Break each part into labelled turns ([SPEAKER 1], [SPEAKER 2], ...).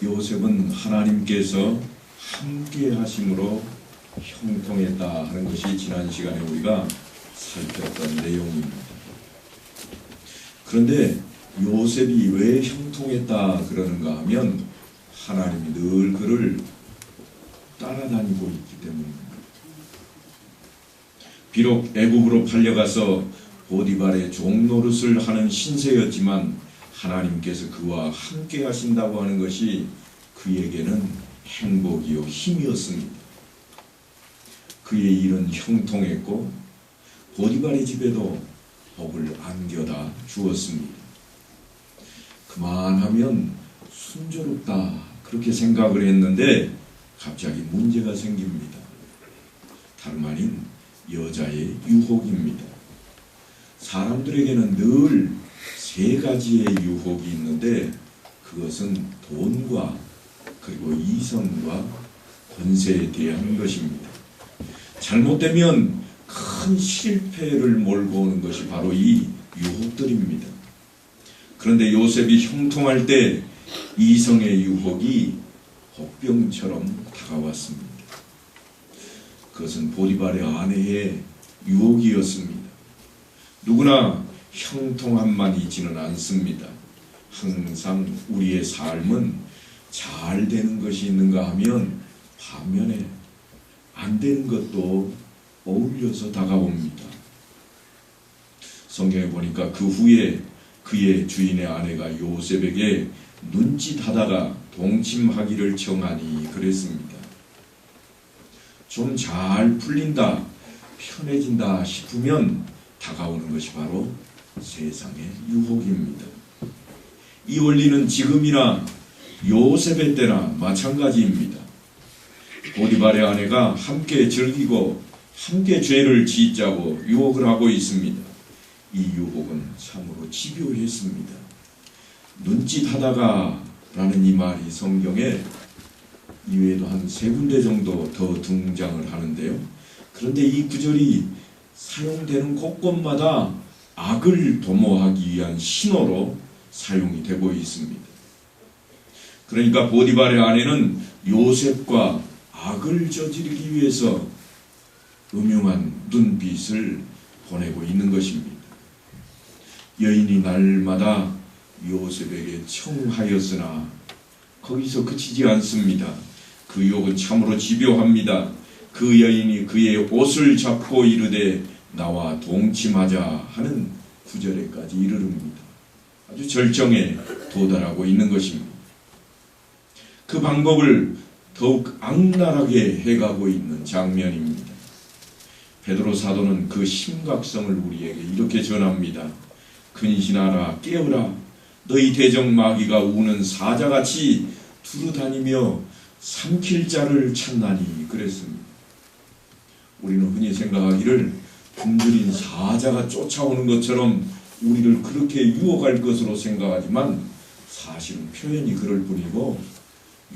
[SPEAKER 1] 요셉은 하나님께서 함께 하심으로 형통했다 하는 것이 지난 시간에 우리가 살폈던 내용입니다. 그런데 요셉이 왜 형통했다 그러는가 하면 하나님이 늘 그를 따라다니고 있기 때문입니다. 비록 애굽으로 팔려가서 보디발의 종노릇을 하는 신세였지만 하나님께서 그와 함께 하신다고 하는 것이 그에게는 행복이요 힘이었습니다. 그의 일은 형통했고 보디발의 집에도 복을 안겨다 주었습니다. 그만하면 순조롭다 그렇게 생각을 했는데 갑자기 문제가 생깁니다. 다름 아닌 여자의 유혹입니다. 사람들에게는 늘 세 가지의 유혹이 있는데 그것은 돈과 그리고 이성과 권세에 대한 것입니다. 잘못되면 큰 실패를 몰고 오는 것이 바로 이 유혹들입니다. 그런데 요셉이 형통할 때 이성의 유혹이 복병처럼 다가왔습니다. 그것은 보디발의 아내의 유혹이었습니다. 누구나 형통함만 있지는 않습니다. 항상 우리의 삶은 잘 되는 것이 있는가 하면 반면에 안 되는 것도 어울려서 다가옵니다. 성경에 보니까 그 후에 그의 주인의 아내가 요셉에게 눈짓하다가 동침하기를 청하니 그랬습니다. 좀 잘 풀린다, 편해진다 싶으면 다가오는 것이 바로 세상의 유혹입니다. 이 원리는 지금이나 요셉의 때나 마찬가지입니다. 보디발의 아내가 함께 즐기고 함께 죄를 짓자고 유혹을 하고 있습니다. 이 유혹은 참으로 집요했습니다. 눈짓하다가 라는 이 말이 성경에 이외에도 한 3군데 정도 더 등장을 하는데요. 그런데 이 구절이 사용되는 곳곳마다 악을 도모하기 위한 신호로 사용이 되고 있습니다. 그러니까 보디발의 아내는 요셉과 악을 저지르기 위해서 음흉한 눈빛을 보내고 있는 것입니다. 여인이 날마다 요셉에게 청하였으나 거기서 그치지 않습니다. 그 유혹은 참으로 집요합니다. 그 여인이 그의 옷을 잡고 이르되 나와 동침하자 하는 구절에까지 이르릅니다. 아주 절정에 도달하고 있는 것입니다. 그 방법을 더욱 악랄하게 해가고 있는 장면입니다. 베드로 사도는 그 심각성을 우리에게 이렇게 전합니다. 근신하라 깨어라 너희 대적 마귀가 우는 사자같이 두루다니며 삼킬 자를 찾나니 그랬습니다. 우리는 흔히 생각하기를 굶주린 사자가 쫓아오는 것처럼 우리를 그렇게 유혹할 것으로 생각하지만 사실은 표현이 그럴 뿐이고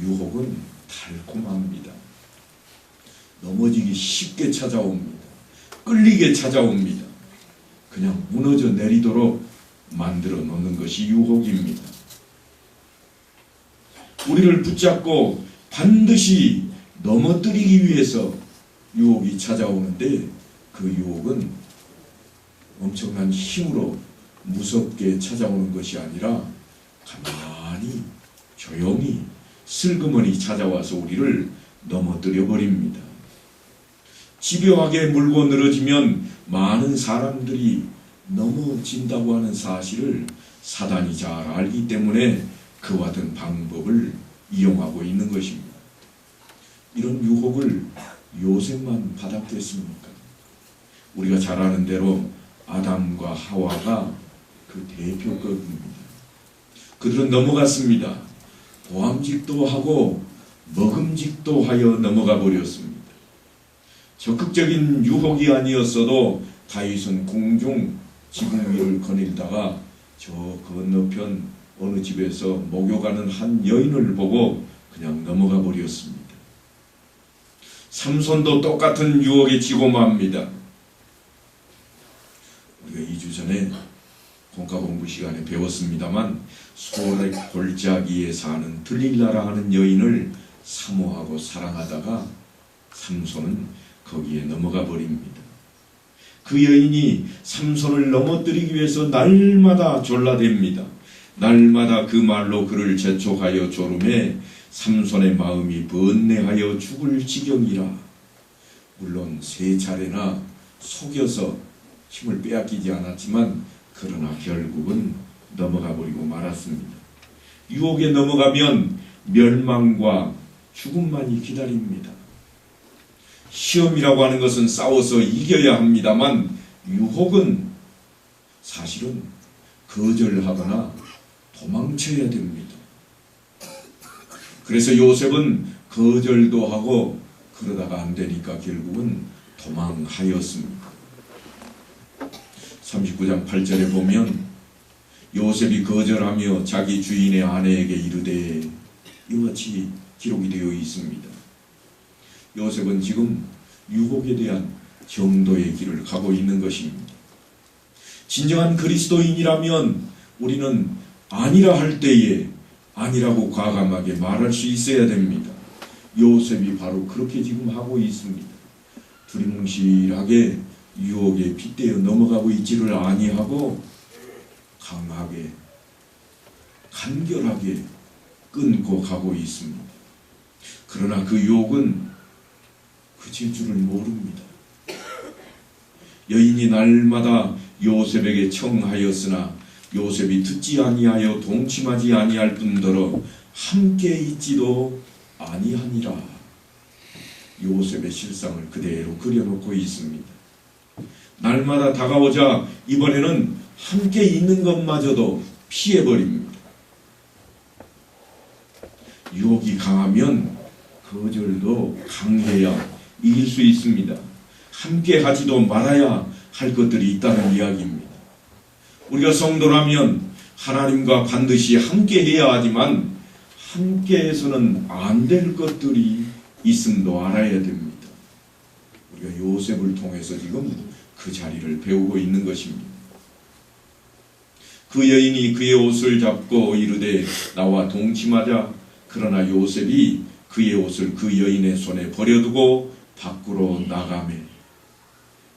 [SPEAKER 1] 유혹은 달콤합니다. 넘어지기 쉽게 찾아옵니다. 끌리게 찾아옵니다. 그냥 무너져 내리도록 만들어 놓는 것이 유혹입니다. 우리를 붙잡고 반드시 넘어뜨리기 위해서 유혹이 찾아오는데 그 유혹은 엄청난 힘으로 무섭게 찾아오는 것이 아니라 가만히 조용히 슬그머니 찾아와서 우리를 넘어뜨려 버립니다. 집요하게 물고 늘어지면 많은 사람들이 넘어진다고 하는 사실을 사단이 잘 알기 때문에 그와 같은 방법을 이용하고 있는 것입니다. 이런 유혹을 요셉만 받았겠습니까? 우리가 잘 아는 대로 아담과 하와가 그 대표급입니다. 그들은 넘어갔습니다. 보암직도 하고 먹음직도 하여 넘어가 버렸습니다. 적극적인 유혹이 아니었어도 다윗은 궁중 지붕 위를 거닐다가 저 건너편 어느 집에서 목욕하는 한 여인을 보고 그냥 넘어가 버렸습니다. 삼손도 똑같은 유혹에 지고 맙니다. 우리가 2주 전에 공과 공부 시간에 배웠습니다만 소래 골짜기에 사는 들릴라라 하는 여인을 사모하고 사랑하다가 삼손은 거기에 넘어가 버립니다. 그 여인이 삼손을 넘어뜨리기 위해서 날마다 졸라댑니다. 날마다 그 말로 그를 재촉하여 조름해 삼손의 마음이 번뇌하여 죽을 지경이라. 물론 3차례나 속여서 힘을 빼앗기지 않았지만 그러나 결국은 넘어가 버리고 말았습니다. 유혹에 넘어가면 멸망과 죽음만이 기다립니다. 시험이라고 하는 것은 싸워서 이겨야 합니다만 유혹은 사실은 거절하거나 도망쳐야 됩니다. 그래서 요셉은 거절도 하고 그러다가 안 되니까 결국은 도망하였습니다. 39장 8절에 보면 요셉이 거절하며 자기 주인의 아내에게 이르되 이와 같이 기록이 되어 있습니다. 요셉은 지금 유혹에 대한 정도의 길을 가고 있는 것입니다. 진정한 그리스도인이라면 우리는 아니라 할 때에 아니라고 과감하게 말할 수 있어야 됩니다. 요셉이 바로 그렇게 지금 하고 있습니다. 두리뭉실하게 유혹에 빗대어 넘어가고 있지를 아니하고 강하게 간결하게 끊고 가고 있습니다. 그러나 그 유혹은 그칠 줄을 모릅니다. 여인이 날마다 요셉에게 청하였으나 요셉이 듣지 아니하여 동침하지 아니할 뿐더러 함께 있지도 아니하니라. 요셉의 실상을 그대로 그려놓고 있습니다. 날마다 다가오자 이번에는 함께 있는 것마저도 피해버립니다. 유혹이 강하면 거절도 강해야 이길 수 있습니다. 함께 하지도 말아야 할 것들이 있다는 이야기입니다. 우리가 성도라면 하나님과 반드시 함께 해야 하지만 함께해서는 안 될 것들이 있음도 알아야 됩니다. 우리가 요셉을 통해서 지금 그 자리를 배우고 있는 것입니다. 그 여인이 그의 옷을 잡고 이르되 나와 동침하자. 그러나 요셉이 그의 옷을 그 여인의 손에 버려두고 밖으로 나가매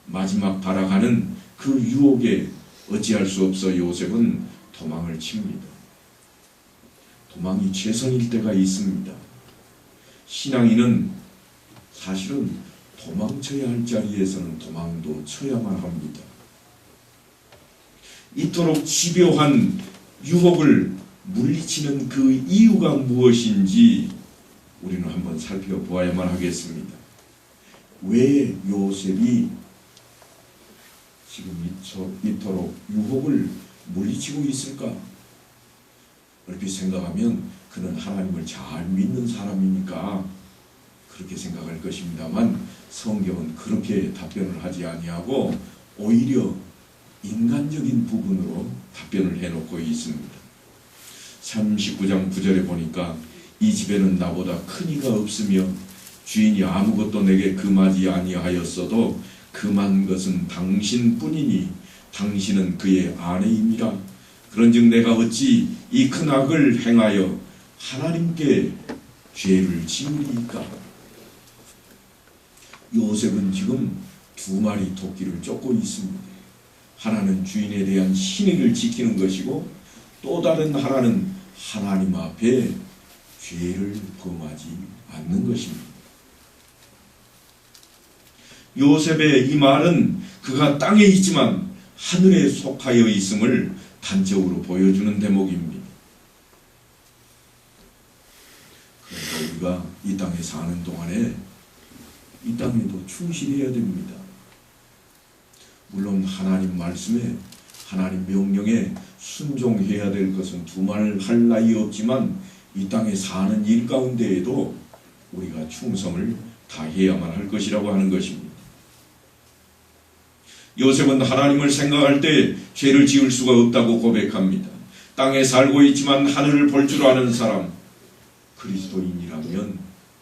[SPEAKER 1] 마지막 발악하는 그 유혹에 어찌할 수 없어 요셉은 도망을 칩니다. 도망이 최선일 때가 있습니다. 신앙인은 사실은 도망쳐야 할 자리에서는 도망도 쳐야만 합니다. 이토록 집요한 유혹을 물리치는 그 이유가 무엇인지 우리는 한번 살펴보아야만 하겠습니다. 왜 요셉이 지금 이토록 유혹을 물리치고 있을까? 얼핏 생각하면 그는 하나님을 잘 믿는 사람이니까 그렇게 생각할 것입니다만 성경은 그렇게 답변을 하지 아니하고 오히려 인간적인 부분으로 답변을 해놓고 있습니다. 39장 9절에 보니까 이 집에는 나보다 큰 이가 없으며 주인이 아무것도 내게 금하지 아니하였어도 금한 것은 당신뿐이니 당신은 그의 아내임이라. 그런즉 내가 어찌 이 큰 악을 행하여 하나님께 죄를 지으리이까. 요셉은 지금 2마리 토끼를 쫓고 있습니다. 하나는 주인에 대한 신의를 지키는 것이고 또 다른 하나는 하나님 앞에 죄를 범하지 않는 것입니다. 요셉의 이 말은 그가 땅에 있지만 하늘에 속하여 있음을 단적으로 보여주는 대목입니다. 그래서 우리가 이 땅에 사는 동안에 이 땅에도 충실해야 됩니다. 물론 하나님 말씀에 하나님 명령에 순종해야 될 것은 두말 할 나위 없지만 이 땅에 사는 일 가운데에도 우리가 충성을 다해야만 할 것이라고 하는 것입니다. 요셉은 하나님을 생각할 때 죄를 지을 수가 없다고 고백합니다. 땅에 살고 있지만 하늘을 볼 줄 아는 사람, 그리스도인이라면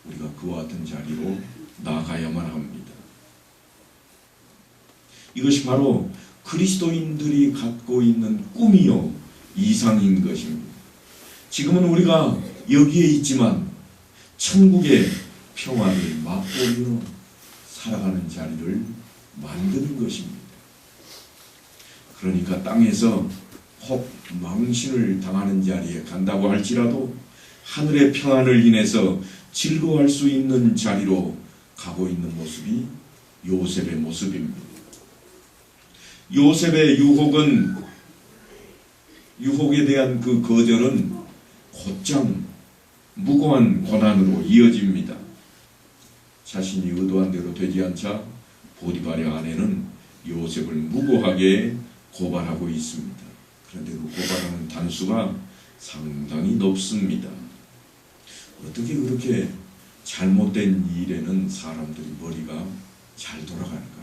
[SPEAKER 1] 우리가 그와 같은 자리로 나가야만 합니다. 이것이 바로 그리스도인들이 갖고 있는 꿈이요 이상인 것입니다. 지금은 우리가 여기에 있지만 천국의 평화를 맛보며 살아가는 자리를 만드는 것입니다. 그러니까 땅에서 혹 망신을 당하는 자리에 간다고 할지라도 하늘의 평안을 인해서 즐거워할 수 있는 자리로 가고 있는 모습이 요셉의 모습입니다. 요셉의 유혹에 대한 그 거절은 곧장 무고한 고난으로 이어집니다. 자신이 의도한 대로 되지 않자 보디발의 아내는 요셉을 무고하게 고발하고 있습니다. 그런데 그 고발하는 단수가 상당히 높습니다. 어떻게 그렇게 잘못된 일에는 사람들이 머리가 잘 돌아갈까요?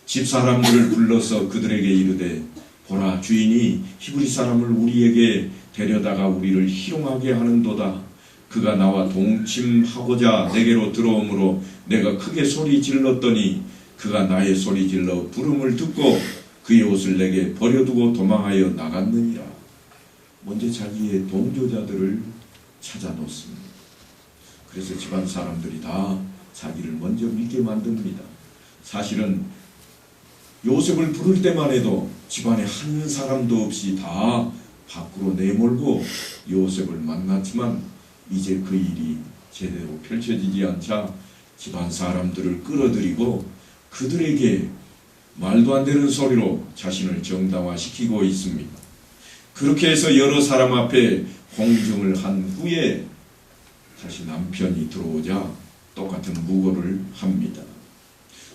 [SPEAKER 1] 집사람들을 불러서 그들에게 이르되 보라 주인이 히브리 사람을 우리에게 데려다가 우리를 희롱하게 하는도다. 그가 나와 동침하고자 내게로 들어오므로 내가 크게 소리 질렀더니 그가 나의 소리 질러 부름을 듣고 그의 옷을 내게 버려두고 도망하여 나갔느니라. 먼저 자기의 동조자들을 찾아 놓습니다. 그래서 집안 사람들이 다 자기를 먼저 믿게 만듭니다. 사실은 요셉을 부를 때만 해도 집안에 한 사람도 없이 다 밖으로 내몰고 요셉을 만났지만 이제 그 일이 제대로 펼쳐지지 않자 집안 사람들을 끌어들이고 그들에게 말도 안 되는 소리로 자신을 정당화시키고 있습니다. 그렇게 해서 여러 사람 앞에 공증을 한 후에 다시 남편이 들어오자 똑같은 무고를 합니다.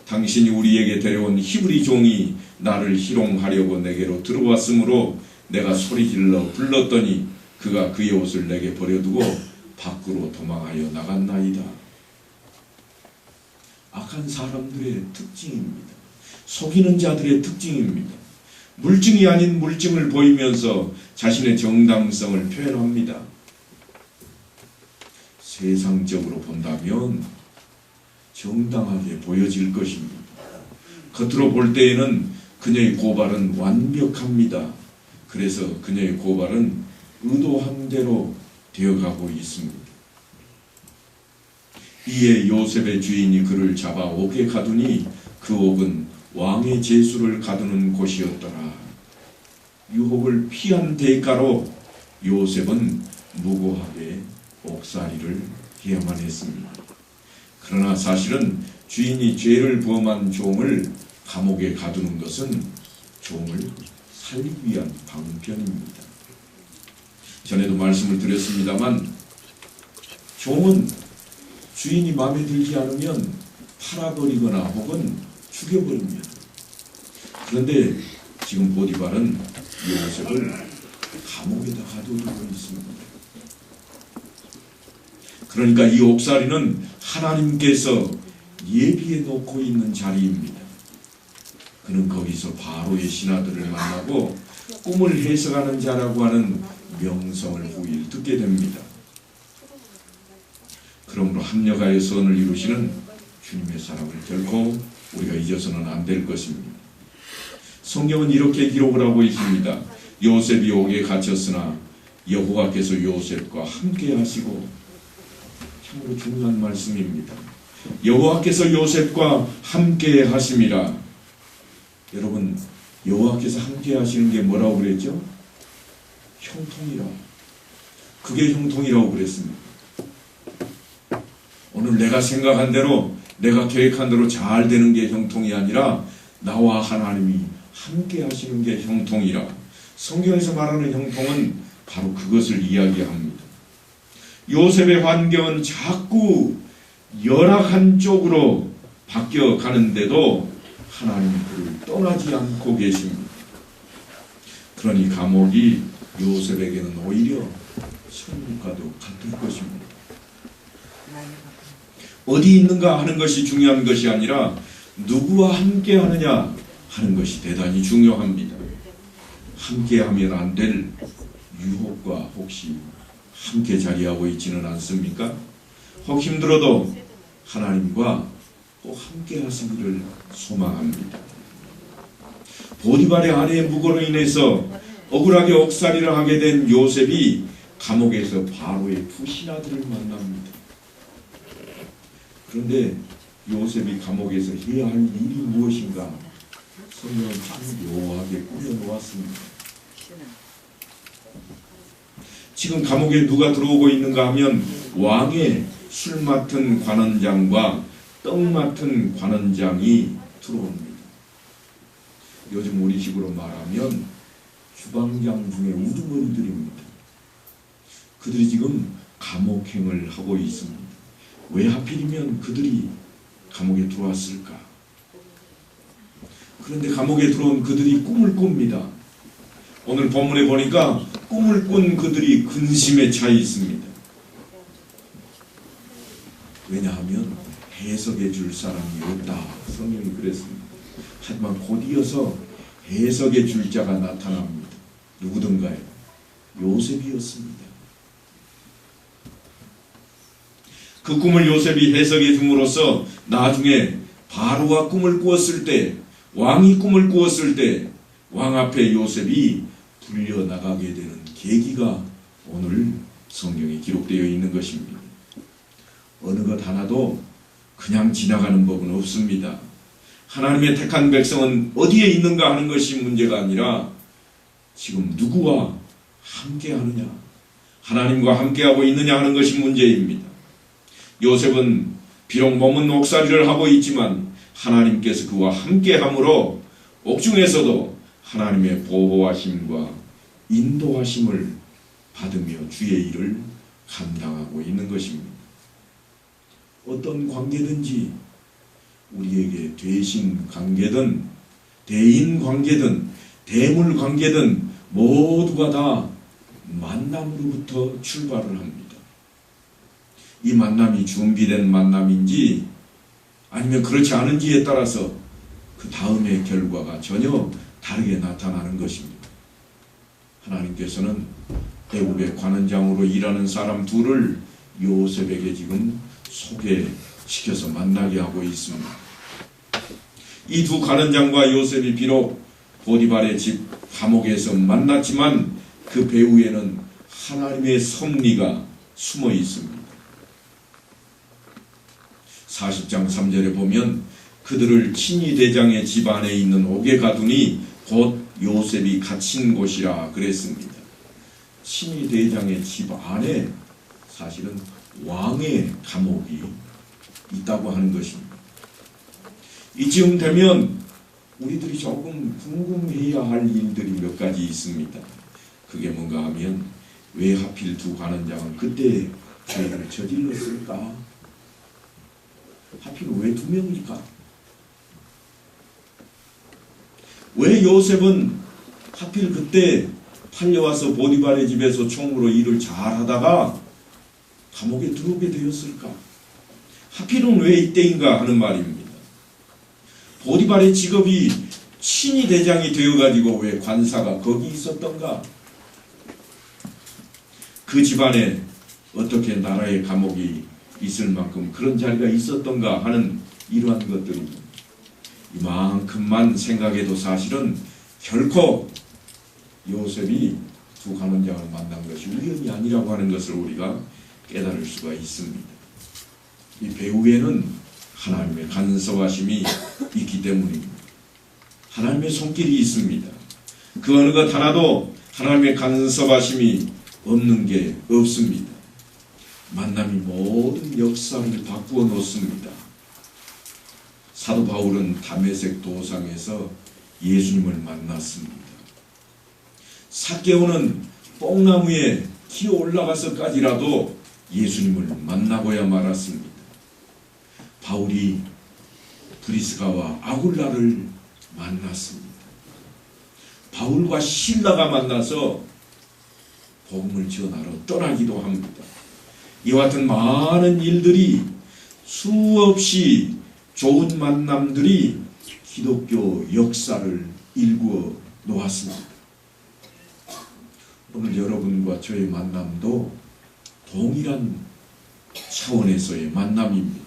[SPEAKER 1] 당신이 우리에게 데려온 히브리 종이 나를 희롱하려고 내게로 들어왔으므로 내가 소리질러 불렀더니 그가 그의 옷을 내게 버려두고 밖으로 도망하여 나갔나이다. 악한 사람들의 특징입니다. 속이는 자들의 특징입니다. 물증이 아닌 물증을 보이면서 자신의 정당성을 표현합니다. 세상적으로 본다면 정당하게 보여질 것입니다. 겉으로 볼 때에는 그녀의 고발은 완벽합니다. 그래서 그녀의 고발은 의도한 대로 되어가고 있습니다. 이에 요셉의 주인이 그를 잡아 옥에 가두니 그 옥은 왕의 제수를 가두는 곳이었더라. 유혹을 피한 대가로 요셉은 무고하게 옥살이를 해야만 했습니다. 그러나 사실은 주인이 죄를 범한 종을 감옥에 가두는 것은 종을 살리기 위한 방편입니다. 전에도 말씀을 드렸습니다만 종은 주인이 마음에 들지 않으면 팔아버리거나 혹은 죽여버립니다. 그런데 지금 보디발은 요셉을 감옥에다 가두고 있습니다. 그러니까 이 옥살이는 하나님께서 예비해 놓고 있는 자리입니다. 그는 거기서 바로의 신하들을 만나고 꿈을 해석하는 자라고 하는 명성을 후일 듣게 됩니다. 그러므로 합력하여 선을 이루시는 주님의 사랑을 결코 우리가 잊어서는 안 될 것입니다. 성경은 이렇게 기록을 하고 있습니다. 요셉이 옥에 갇혔으나 여호와께서 요셉과 함께 하시고, 참으로 중요한 말씀입니다. 여호와께서 요셉과 함께 하심이라. 여러분, 여호와께서 함께 하시는 게 뭐라고 그랬죠? 형통이라. 그게 형통이라고 그랬습니다. 오늘 내가 생각한 대로, 내가 계획한 대로 잘 되는 게 형통이 아니라 나와 하나님이 함께 하시는 게 형통이라. 성경에서 말하는 형통은 바로 그것을 이야기합니다. 요셉의 환경은 자꾸 열악한 쪽으로 바뀌어 가는데도 하나님은 그를 떠나지 않고 계십니다. 그러니 감옥이 요셉에게는 오히려 천국과도 같을 것입니다. 어디 있는가 하는 것이 중요한 것이 아니라 누구와 함께 하느냐 하는 것이 대단히 중요합니다. 함께 하면 안 될 유혹과 혹시 함께 자리하고 있지는 않습니까? 혹 힘들어도 하나님과 또 함께 하시기를 소망합니다. 보디발의 아내의 무고로 인해서 억울하게 옥살이를 하게 된 요셉이 감옥에서 바로의 두 신하들을 만납니다. 그런데 요셉이 감옥에서 해야 할 일이 무엇인가? 성경은 참 묘하게 꾸며놓았습니다. 지금 감옥에 누가 들어오고 있는가 하면 왕의 술 맡은 관원장과 떡 맡은 관원장이 들어옵니다. 요즘 우리식으로 말하면 주방장 중에 우두머리들입니다. 그들이 지금 감옥행을 하고 있습니다. 왜 하필이면 그들이 감옥에 들어왔을까? 그런데 감옥에 들어온 그들이 꿈을 꿉니다. 오늘 본문에 보니까 꿈을 꾼 그들이 근심에 차 있습니다. 왜냐하면 해석해 줄 사람이 없다. 성경이 그랬습니다. 하지만 곧 이어서 해석해 줄 자가 나타납니다. 누구든가요? 요셉이었습니다. 그 꿈을 요셉이 해석해 줌으로써 나중에 바로가 꿈을 꾸었을 때, 왕이 꿈을 꾸었을 때 왕 앞에 요셉이 불려나가게 되는 계기가 오늘 성경에 기록되어 있는 것입니다. 어느 것 하나도 그냥 지나가는 법은 없습니다. 하나님의 택한 백성은 어디에 있는가 하는 것이 문제가 아니라 지금 누구와 함께 하느냐, 하나님과 함께하고 있느냐 하는 것이 문제입니다. 요셉은 비록 몸은 옥살이를 하고 있지만 하나님께서 그와 함께함으로 옥중에서도 하나님의 보호하심과 인도하심을 받으며 주의 일을 감당하고 있는 것입니다. 어떤 관계든지 우리에게 되신 관계든 대인 관계든 대물 관계든 모두가 다 만남으로부터 출발을 합니다. 이 만남이 준비된 만남인지 아니면 그렇지 않은지에 따라서 그 다음의 결과가 전혀 다르게 나타나는 것입니다. 하나님께서는 애굽의 관원장으로 일하는 사람 둘을 요셉에게 지금 소개시켜서 만나게 하고 있습니다. 이 두 관원장과 요셉이 비록 보디발의 집 감옥에서 만났지만 그 배후에는 하나님의 섭리가 숨어 있습니다. 40장 3절에 보면 그들을 친위 대장의 집 안에 있는 옥에 가두니 곧 요셉이 갇힌 곳이라 그랬습니다. 친위 대장의 집 안에 사실은 왕의 감옥이 있다고 하는 것입니다. 이쯤 되면 우리들이 조금 궁금해야 할 일들이 몇 가지 있습니다. 그게 뭔가 하면 왜 하필 두 관원장은 그때 죄를 저질렀을까? 하필 왜 두 명일까? 왜 요셉은 하필 그때 팔려와서 보디발의 집에서 총무로 일을 잘하다가 감옥에 들어오게 되었을까? 하필은 왜 이때인가 하는 말입니다. 보디발의 직업이 친위 대장이 되어가지고 왜 관사가 거기 있었던가? 그 집안에 어떻게 나라의 감옥이 있을 만큼 그런 자리가 있었던가 하는 이러한 것들입니다. 이만큼만 생각해도 사실은 결코 요셉이 두 관원장을 만난 것이 우연이 아니라고 하는 것을 우리가 깨달을 수가 있습니다. 이 배후에는 하나님의 간섭하심이 있기 때문입니다. 하나님의 손길이 있습니다. 그 어느 것 하나도 하나님의 간섭하심이 없는 게 없습니다. 만남이 모든 역사를 바꾸어 놓습니다. 사도 바울은 다메섹 도상에서 예수님을 만났습니다. 삭개오는 뽕나무에 기어 올라가서까지라도 예수님을 만나고야 말았습니다. 바울이 브리스가와 아굴라를 만났습니다. 바울과 실라가 만나서 복음을 전하러 떠나기도 합니다. 이와 같은 많은 일들이 수없이 좋은 만남들이 기독교 역사를 일구어 놓았습니다. 오늘 여러분과 저의 만남도 동일한 차원에서의 만남입니다.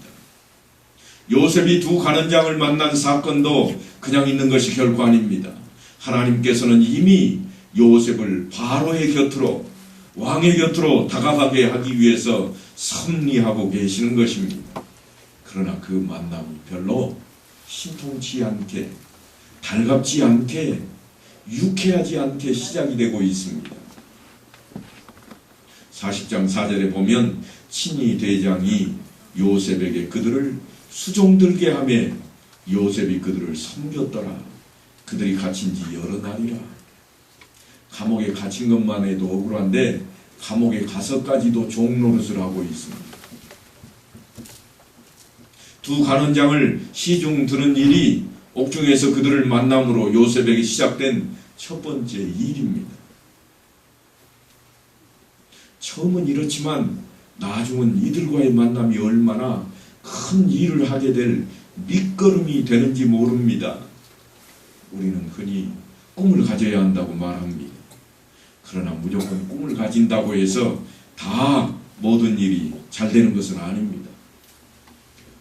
[SPEAKER 1] 요셉이 두 간원장을 만난 사건도 그냥 있는 것이 결코 아닙니다. 하나님께서는 이미 요셉을 바로의 곁으로, 왕의 곁으로 다가가게 하기 위해서 섭리하고 계시는 것입니다. 그러나 그 만남이 별로 신통치 않게, 달갑지 않게, 유쾌하지 않게 시작이 되고 있습니다. 40장 4절에 보면 친위 대장이 요셉에게 그들을 수종들게 하며 요셉이 그들을 섬겼더라. 그들이 갇힌 지 여러 날이라. 감옥에 갇힌 것만 해도 억울한데 감옥에 가서까지도 종노릇을 하고 있습니다. 두 간원장을 시중 드는 일이 옥중에서 그들을 만남으로 요셉에게 시작된 첫 번째 일입니다. 처음은 이렇지만 나중은 이들과의 만남이 얼마나 큰 일을 하게 될 밑거름이 되는지 모릅니다. 우리는 흔히 꿈을 가져야 한다고 말합니다. 그러나 무조건 꿈을 가진다고 해서 다 모든 일이 잘 되는 것은 아닙니다.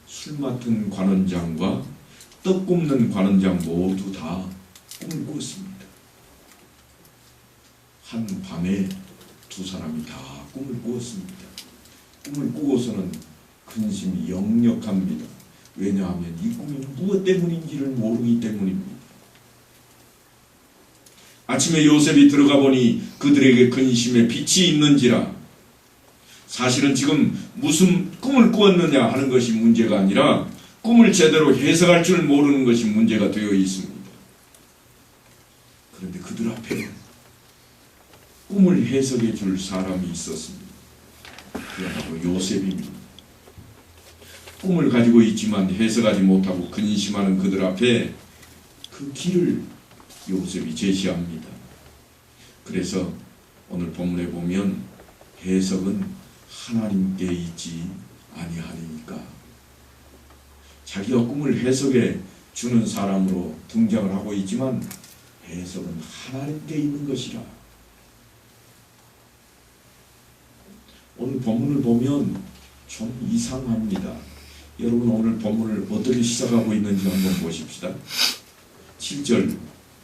[SPEAKER 1] 술 맡은 관원장과 떡 굽는 관원장 모두 다 꿈을 꾸었습니다. 한 밤에 두 사람이 다 꿈을 꾸었습니다. 꿈을 꾸고서는 근심이 역력합니다. 왜냐하면 이 꿈이 무엇 때문인지를 모르기 때문입니다. 아침에 요셉이 들어가 보니 그들에게 근심의 빛이 있는지라. 사실은 지금 무슨 꿈을 꾸었느냐 하는 것이 문제가 아니라 꿈을 제대로 해석할 줄 모르는 것이 문제가 되어 있습니다. 그런데 그들 앞에 꿈을 해석해 줄 사람이 있었습니다. 그게 바로 요셉입니다. 꿈을 가지고 있지만 해석하지 못하고 근심하는 그들 앞에 그 길을 요셉이 제시합니다. 그래서 오늘 본문에 보면 해석은 하나님께 있지 아니하리니까, 자기가 꿈을 해석해 주는 사람으로 등장을 하고 있지만 해석은 하나님께 있는 것이라. 오늘 본문을 보면 좀 이상합니다. 여러분, 오늘 본문을 어떻게 시작하고 있는지 한번 보십시다. 7절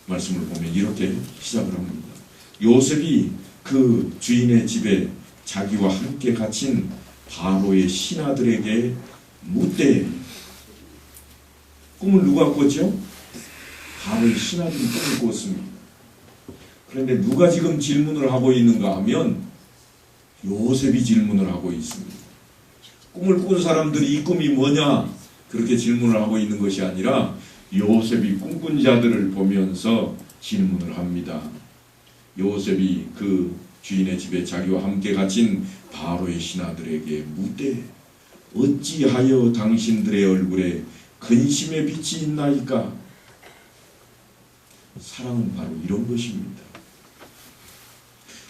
[SPEAKER 1] 말씀을 보면 이렇게 시작을 합니다. 요셉이 그 주인의 집에 자기와 함께 갇힌 바로의 신하들에게 묻되. 꿈을 누가 꿨죠? 바로의 신하들이 꿈을 꿨습니다. 그런데 누가 지금 질문을 하고 있는가 하면 요셉이 질문을 하고 있습니다. 꿈을 꾼 사람들이 이 꿈이 뭐냐 그렇게 질문을 하고 있는 것이 아니라 요셉이 꿈꾼 자들을 보면서 질문을 합니다. 요셉이 그 주인의 집에 자기와 함께 갇힌 바로의 신하들에게 묻되 어찌하여 당신들의 얼굴에 근심의 빛이 있나이까? 사랑은 바로 이런 것입니다.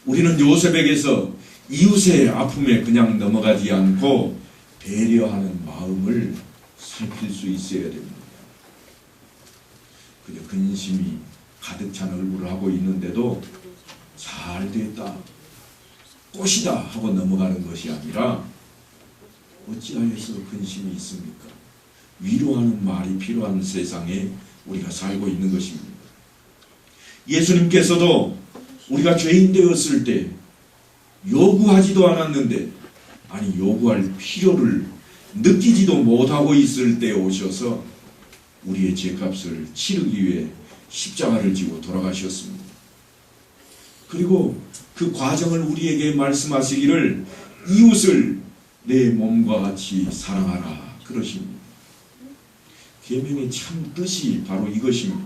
[SPEAKER 1] 우리는 요셉에게서 이웃의 아픔에 그냥 넘어가지 않고 배려하는 마음을 살필 수 있어야 됩니다. 그저 근심이 가득 찬 얼굴을 하고 있는데도 잘 됐다, 꽃이다 하고 넘어가는 것이 아니라 어찌하여서 근심이 있습니까? 위로하는 말이 필요한 세상에 우리가 살고 있는 것입니다. 예수님께서도 우리가 죄인 되었을 때 요구하지도 않았는데, 아니 요구할 필요를 느끼지도 못하고 있을 때 오셔서 우리의 죄값을 치르기 위해 십자가를 지고 돌아가셨습니다. 그리고 그 과정을 우리에게 말씀하시기를 이웃을 내 몸과 같이 사랑하라 그러십니다. 계명의 참 뜻이 바로 이것입니다.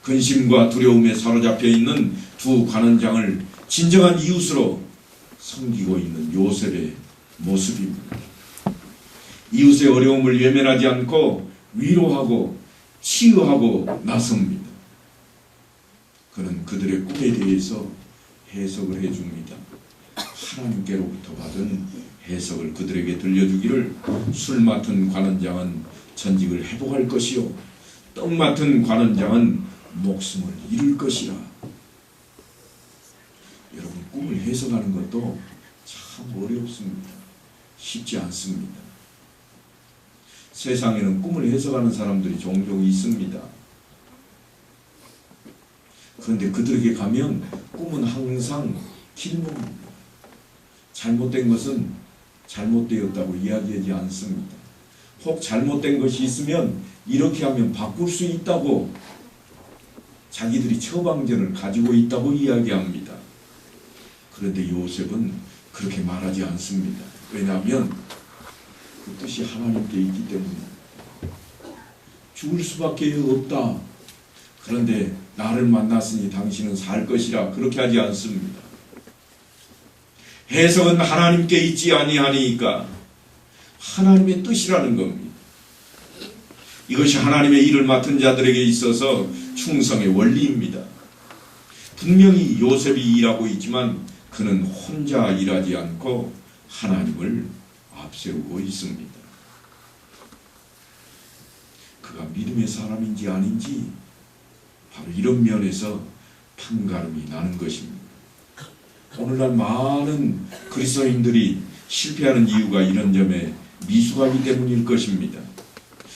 [SPEAKER 1] 근심과 두려움에 사로잡혀 있는 두 관원장을 진정한 이웃으로 섬기고 있는 요셉의 모습입니다. 이웃의 어려움을 외면하지 않고 위로하고 치유하고 나섭니다. 그는 그들의 꿈에 대해서 해석을 해줍니다. 하나님께로부터 받은 해석을 그들에게 들려주기를 술 맡은 관원장은 전직을 회복할 것이요 떡 맡은 관원장은 목숨을 잃을 것이라. 여러분, 꿈을 해석하는 것도 참 어렵습니다. 쉽지 않습니다. 세상에는 꿈을 해석하는 사람들이 종종 있습니다. 그런데 그들에게 가면 꿈은 항상 길몽입니다. 잘못된 것은 잘못되었다고 이야기하지 않습니다. 혹 잘못된 것이 있으면 이렇게 하면 바꿀 수 있다고 자기들이 처방전을 가지고 있다고 이야기합니다. 그런데 요셉은 그렇게 말하지 않습니다. 왜냐하면 그 뜻이 하나님께 있기 때문입니다. 죽을 수밖에 없다. 그런데 나를 만났으니 당신은 살 것이라 그렇게 하지 않습니다. 해석은 하나님께 있지 아니하니까 하나님의 뜻이라는 겁니다. 이것이 하나님의 일을 맡은 자들에게 있어서 충성의 원리입니다. 분명히 요셉이 일하고 있지만 그는 혼자 일하지 않고 하나님을 앞세우고 있습니다. 그가 믿음의 사람인지 아닌지 바로 이런 면에서 판가름이 나는 것입니다. 오늘날 많은 그리스도인들이 실패하는 이유가 이런 점에 미숙하기 때문일 것입니다.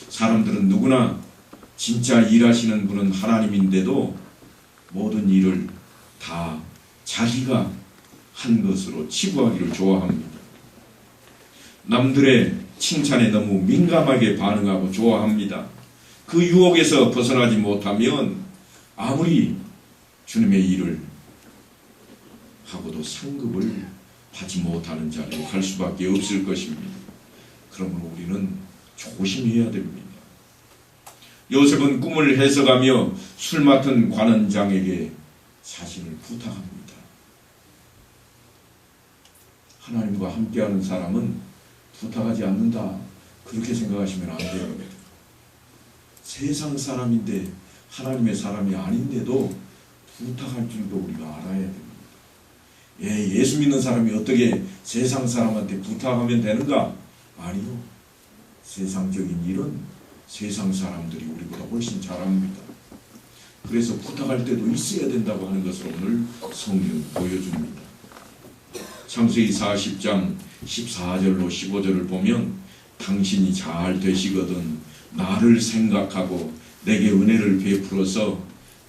[SPEAKER 1] 사람들은 누구나 진짜 일하시는 분은 하나님인데도 모든 일을 다 자기가 한 것으로 치부하기를 좋아합니다. 남들의 칭찬에 너무 민감하게 반응하고 좋아합니다. 그 유혹에서 벗어나지 못하면 아무리 주님의 일을 하고도 상급을 받지 못하는 자리로 갈 수밖에 없을 것입니다. 그러므로 우리는 조심해야 됩니다. 요셉은 꿈을 해석하며 술 맡은 관원장에게 자신을 부탁합니다. 하나님과 함께하는 사람은 부탁하지 않는다. 그렇게 생각하시면 안 됩니다. 세상 사람인데 하나님의 사람이 아닌데도 부탁할 줄도 우리가 알아야 됩니다. 예수 믿는 사람이 어떻게 세상 사람한테 부탁하면 되는가? 아니요. 세상적인 일은 세상 사람들이 우리보다 훨씬 잘합니다. 그래서 부탁할 때도 있어야 된다고 하는 것을 오늘 성경은 보여줍니다. 창세기 40장 14절로 15절을 보면 당신이 잘 되시거든 나를 생각하고 내게 은혜를 베풀어서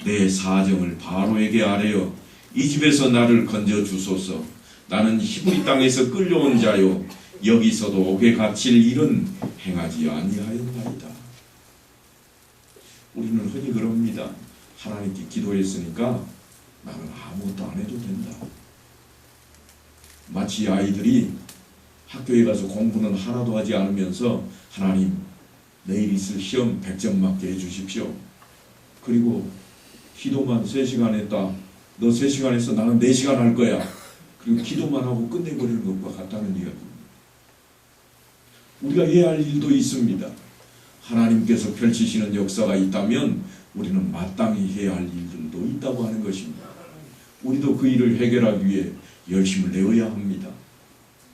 [SPEAKER 1] 내 사정을 바로에게 아뢰어 이 집에서 나를 건져 주소서. 나는 히브리 땅에서 끌려온 자요 여기서도 옥에 갇힐 일은 행하지 아니하였나이다. 우리는 흔히 그럽니다. 하나님께 기도했으니까 나는 아무것도 안 해도 된다. 마치 아이들이 학교에 가서 공부는 하나도 하지 않으면서 하나님 내일 있을 시험 100점 맞게 해주십시오. 그리고 기도만 3시간 했다. 너 3시간 했어. 나는 4시간 할 거야. 그리고 기도만 하고 끝내버리는 것과 같다는 이야기입니다. 우리가 해야 할 일도 있습니다. 하나님께서 펼치시는 역사가 있다면 우리는 마땅히 해야 할 일들도 있다고 하는 것입니다. 우리도 그 일을 해결하기 위해 열심을 내어야 합니다.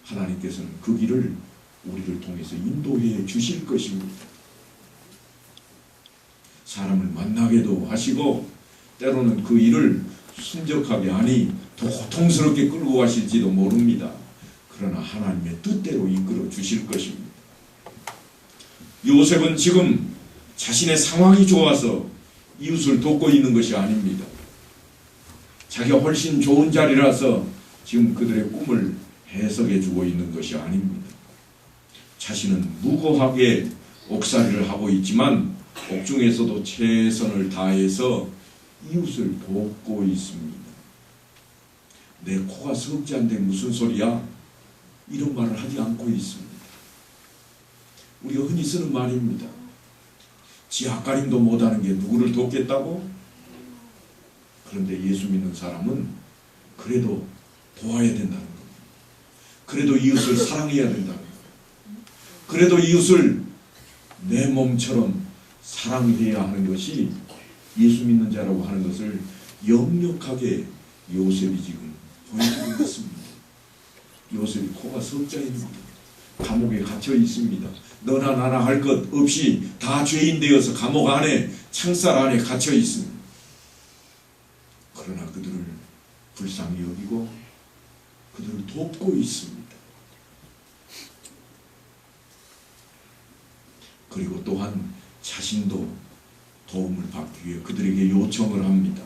[SPEAKER 1] 하나님께서는 그 길을 우리를 통해서 인도해 주실 것입니다. 사람을 만나게도 하시고 때로는 그 일을 순적하게 아니 더 고통스럽게 끌고 가실지도 모릅니다. 그러나 하나님의 뜻대로 이끌어 주실 것입니다. 요셉은 지금 자신의 상황이 좋아서 이웃을 돕고 있는 것이 아닙니다. 자기가 훨씬 좋은 자리라서 지금 그들의 꿈을 해석해 주고 있는 것이 아닙니다. 자신은 무고하게 옥살이를 하고 있지만 옥중에서도 최선을 다해서 이웃을 돕고 있습니다. 내 코가 석자인데 무슨 소리야? 이런 말을 하지 않고 있습니다. 우리가 흔히 쓰는 말입니다. 지 앞가림도 못하는 게 누구를 돕겠다고? 그런데 예수 믿는 사람은 그래도 도와야 된다는 겁니다. 그래도 이웃을 사랑해야 된다는 겁니다. 그래도 이웃을 내 몸처럼 사랑해야 하는 것이 예수 믿는 자라고 하는 것을 역력하게 요셉이 지금 보여주고 있습니다. 요셉이 코가 석자입니다. 감옥에 갇혀 있습니다. 너나 나나 할 것 없이 다 죄인 되어서 감옥 안에 창살 안에 갇혀 있습니다. 그러나 그들을 불쌍히 여기고 그들을 돕고 있습니다. 그리고 또한 자신도 도움을 받기 위해 그들에게 요청을 합니다.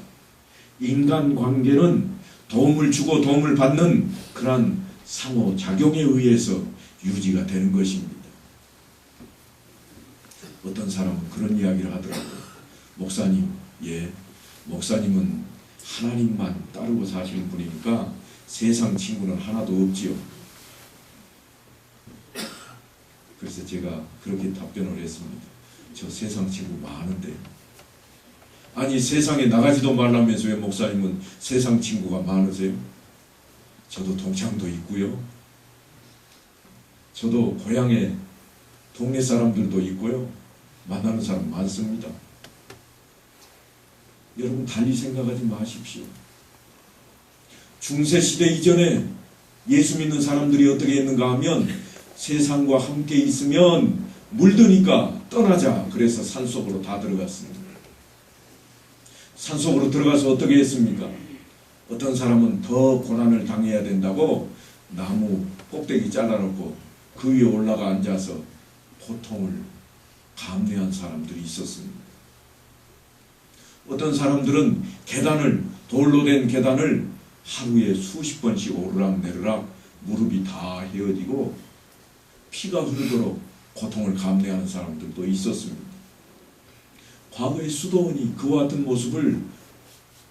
[SPEAKER 1] 인간관계는 도움을 주고 도움을 받는 그러한 상호작용에 의해서 유지가 되는 것입니다. 어떤 사람은 그런 이야기를 하더라고요. 목사님, 목사님은 하나님만 따르고 사시는 분이니까 세상 친구는 하나도 없지요. 그래서 제가 그렇게 답변을 했습니다. 저 세상 친구 많은데. 아니, 세상에 나가지도 말라면서 왜 목사님은 세상 친구가 많으세요? 저도 동창도 있고요. 저도 고향에 동네 사람들도 있고요. 만나는 사람 많습니다. 여러분 달리 생각하지 마십시오. 중세시대 이전에 예수 믿는 사람들이 어떻게 했는가 하면 세상과 함께 있으면 물드니까 떠나자. 그래서 산속으로 다 들어갔습니다. 산속으로 들어가서 어떻게 했습니까? 어떤 사람은 더 고난을 당해야 된다고 나무 꼭대기 잘라놓고 그 위에 올라가 앉아서 고통을 감내한 사람들이 있었습니다. 어떤 사람들은 돌로 된 계단을 하루에 수십 번씩 오르락내리락 무릎이 다 헤어지고 피가 흐르도록 고통을 감내하는 사람들도 있었습니다. 과거의 수도원이 그와 같은 모습을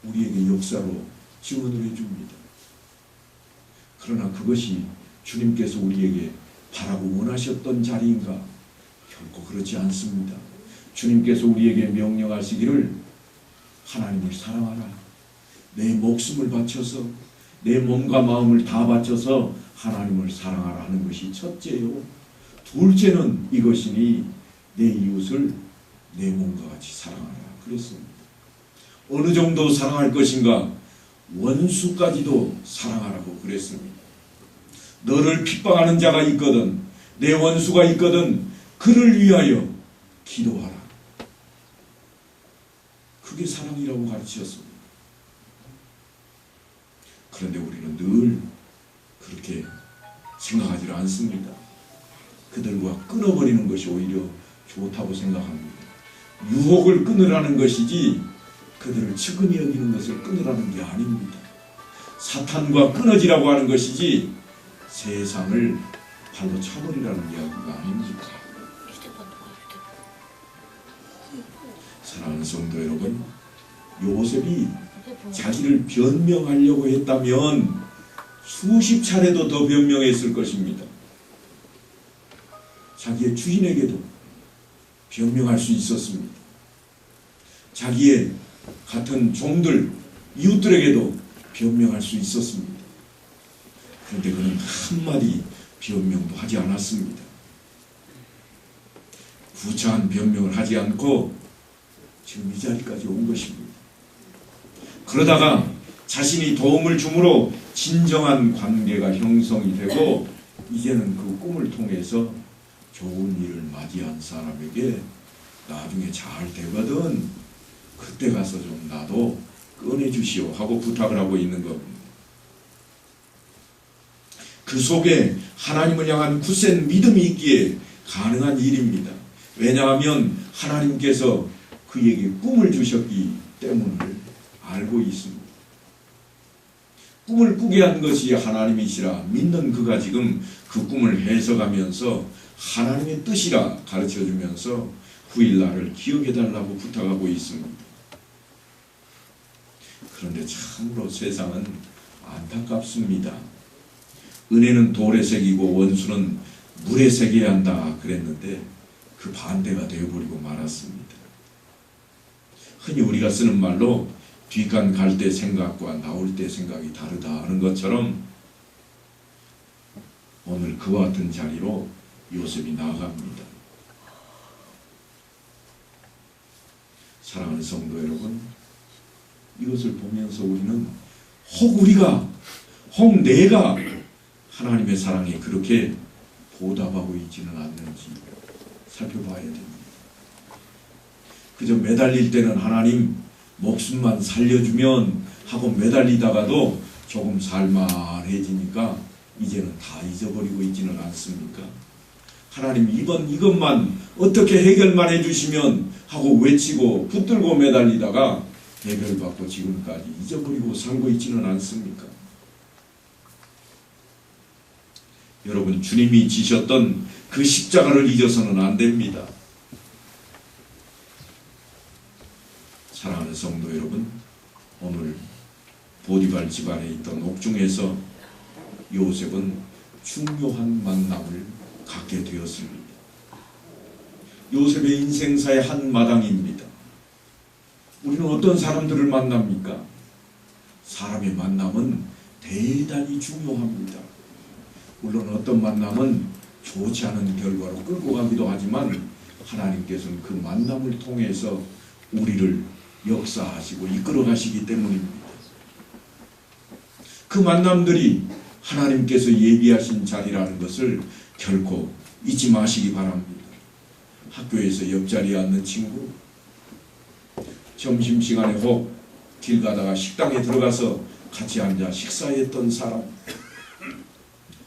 [SPEAKER 1] 우리에게 역사로 증언을 해줍니다. 그러나 그것이 주님께서 우리에게 바라고 원하셨던 자리인가? 결코 그렇지 않습니다. 주님께서 우리에게 명령하시기를 하나님을 사랑하라. 내 목숨을 바쳐서 내 몸과 마음을 다 바쳐서 하나님을 사랑하라 하는 것이 첫째요. 둘째는 이것이니 내 이웃을 내 몸과 같이 사랑하라 그랬습니다. 어느 정도 사랑할 것인가? 원수까지도 사랑하라고 그랬습니다. 너를 핍박하는 자가 있거든, 내 원수가 있거든 그를 위하여 기도하라. 그게 사랑이라고 가르치셨습니다. 그런데 우리는 늘 그렇게 생각하지 않습니다. 그들과 끊어버리는 것이 오히려 좋다고 생각합니다. 유혹을 끊으라는 것이지 그들을 측은히 여기는 것을 끊으라는 게 아닙니다. 사탄과 끊어지라고 하는 것이지 세상을 발로 차버리라는 이야기가 아닙니다. 사랑하는 성도 여러분, 요셉이 자기를 변명하려고 했다면 수십 차례도 더 변명했을 것입니다. 자기의 주인에게도 변명할 수 있었습니다. 자기의 같은 종들, 이웃들에게도 변명할 수 있었습니다. 그런데 그는 한마디 변명도 하지 않았습니다. 구차한 변명을 하지 않고 지금 이 자리까지 온 것입니다. 그러다가 자신이 도움을 줌으로 진정한 관계가 형성이 되고 이제는 그 꿈을 통해서 좋은 일을 맞이한 사람에게 나중에 잘 되거든 그때 가서 좀 나도 꺼내주시오 하고 부탁을 하고 있는 겁니다. 그 속에 하나님을 향한 굳센 믿음이 있기에 가능한 일입니다. 왜냐하면 하나님께서 그에게 꿈을 주셨기 때문을 알고 있습니다. 꿈을 꾸게 한 것이 하나님이시라 믿는 그가 지금 그 꿈을 해석하면서 하나님의 뜻이라 가르쳐주면서 후일날을 기억해달라고 부탁하고 있습니다. 그런데 참으로 세상은 안타깝습니다. 은혜는 돌에 새기고 원수는 물에 새겨야 한다 그랬는데 그 반대가 되어버리고 말았습니다. 흔히 우리가 쓰는 말로 뒷간 갈 때 생각과 나올 때 생각이 다르다 하는 것처럼 오늘 그와 같은 자리로 요셉이 나아갑니다. 사랑하는 성도 여러분, 이것을 보면서 우리는 혹 내가 하나님의 사랑에 그렇게 보답하고 있지는 않는지 살펴봐야 됩니다. 그저 매달릴 때는 하나님 목숨만 살려주면 하고 매달리다가도 조금 살만해지니까 이제는 다 잊어버리고 있지는 않습니까? 하나님 이것만 어떻게 해결만 해주시면 하고 외치고 붙들고 매달리다가 해결받고 지금까지 잊어버리고 살고 있지는 않습니까? 여러분, 주님이 지셨던 그 십자가를 잊어서는 안 됩니다. 사랑하는 성도 여러분, 오늘 보디발 집안에 있던 옥중에서 요셉은 중요한 만남을 갖게 되었습니다. 요셉의 인생사의 한 마당입니다. 우리는 어떤 사람들을 만납니까? 사람의 만남은 대단히 중요합니다. 물론 어떤 만남은 좋지 않은 결과로 끌고 가기도 하지만 하나님께서는 그 만남을 통해서 우리를 역사하시고 이끌어 가시기 때문입니다. 그 만남들이 하나님께서 예비하신 자리라는 것을 결코 잊지 마시기 바랍니다. 학교에서 옆자리에 앉는 친구, 점심시간에 혹 길 가다가 식당에 들어가서 같이 앉아 식사했던 사람,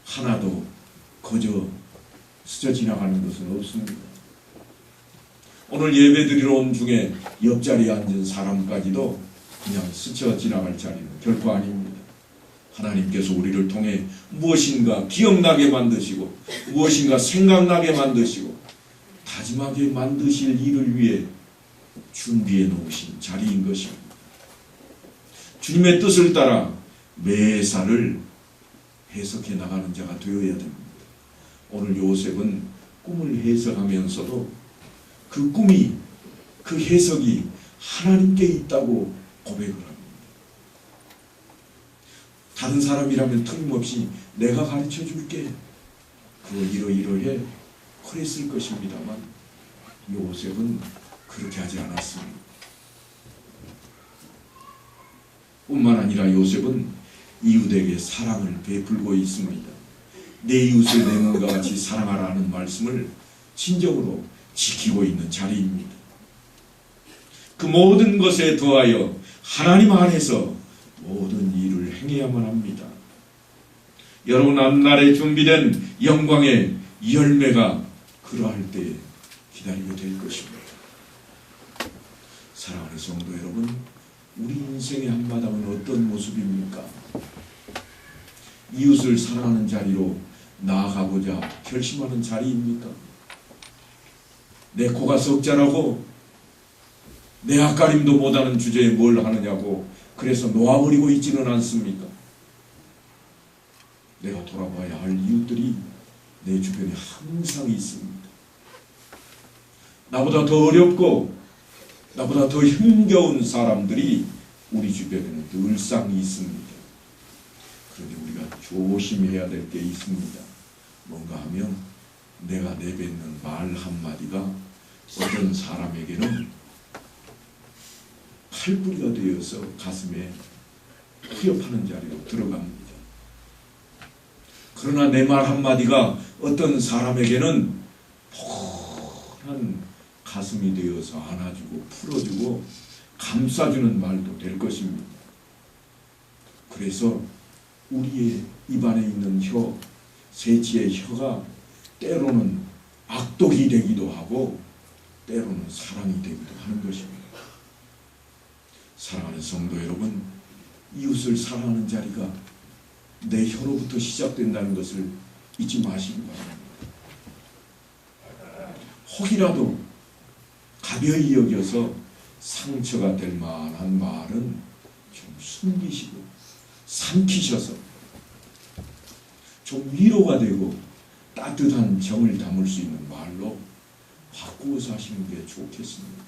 [SPEAKER 1] 하나도 거저 스쳐 지나가는 것은 없습니다. 오늘 예배드리러 온 중에 옆자리에 앉은 사람까지도 그냥 스쳐 지나갈 자리는 결코 아닙니다. 하나님께서 우리를 통해 무엇인가 기억나게 만드시고 무엇인가 생각나게 만드시고 다짐하게 만드실 일을 위해 준비해 놓으신 자리인 것입니다. 주님의 뜻을 따라 매사를 해석해 나가는 자가 되어야 됩니다. 오늘 요셉은 꿈을 해석하면서도 그 꿈이, 그 해석이 하나님께 있다고 고백을 합니다. 다른 사람이라면 틀림없이 내가 가르쳐 줄게, 그거 이러이러해 그랬을 것입니다만 요셉은 그렇게 하지 않았습니다. 뿐만 아니라 요셉은 이웃에게 사랑을 베풀고 있습니다. 내 이웃을 내 몸과 같이 사랑하라는 말씀을 진정으로 지키고 있는 자리입니다. 그 모든 것에 더하여 하나님 안에서 모든 일을 행해야만 합니다. 여러분, 앞날에 준비된 영광의 열매가 그러할 때에 기다리게 될 것입니다. 사랑하는 성도 여러분, 우리 인생의 한마당은 어떤 모습입니까? 이웃을 사랑하는 자리로 나아가고자 결심하는 자리입니까? 내 코가 석자라고 내 앞가림도 못하는 주제에 뭘 하느냐고 그래서 놓아버리고 있지는 않습니까? 내가 돌아봐야 할 이웃들이 내 주변에 항상 있습니다. 나보다 더 어렵고 나보다 더 힘겨운 사람들이 우리 주변에는 늘상 있습니다. 그런데 우리가 조심해야 될 게 있습니다. 뭔가 하면 내가 내뱉는 말 한마디가 어떤 사람에게는 칼뿌리가 되어서 가슴에 후협하는 자리로 들어갑니다. 그러나 내 말 한마디가 어떤 사람에게는 포근한 가슴이 되어서 안아주고 풀어주고 감싸주는 말도 될 것입니다. 그래서 우리의 입안에 있는 혀, 새치의 혀가 때로는 악독이 되기도 하고 때로는 사랑이 되기도 하는 것입니다. 사랑하는 성도 여러분, 이웃을 사랑하는 자리가 내 혀로부터 시작된다는 것을 잊지 마시기 바랍니다. 혹이라도 가벼이 여겨서 상처가 될 만한 말은 좀 숨기시고 삼키셔서 좀 위로가 되고 따뜻한 정을 담을 수 있는 말로 바꾸어서 하시는 게 좋겠습니다.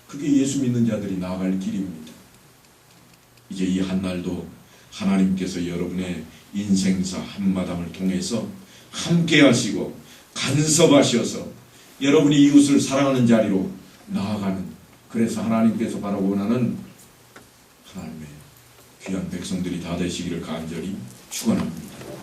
[SPEAKER 1] 그게 예수 믿는 자들이 나아갈 길입니다. 이제 이 한날도 하나님께서 여러분의 인생사 한마당을 통해서 함께 하시고 간섭하셔서 여러분이 이웃을 사랑하는 자리로 나아가는, 그래서 하나님께서 바로 원하는 하나님의 귀한 백성들이 다 되시기를 간절히 축원합니다.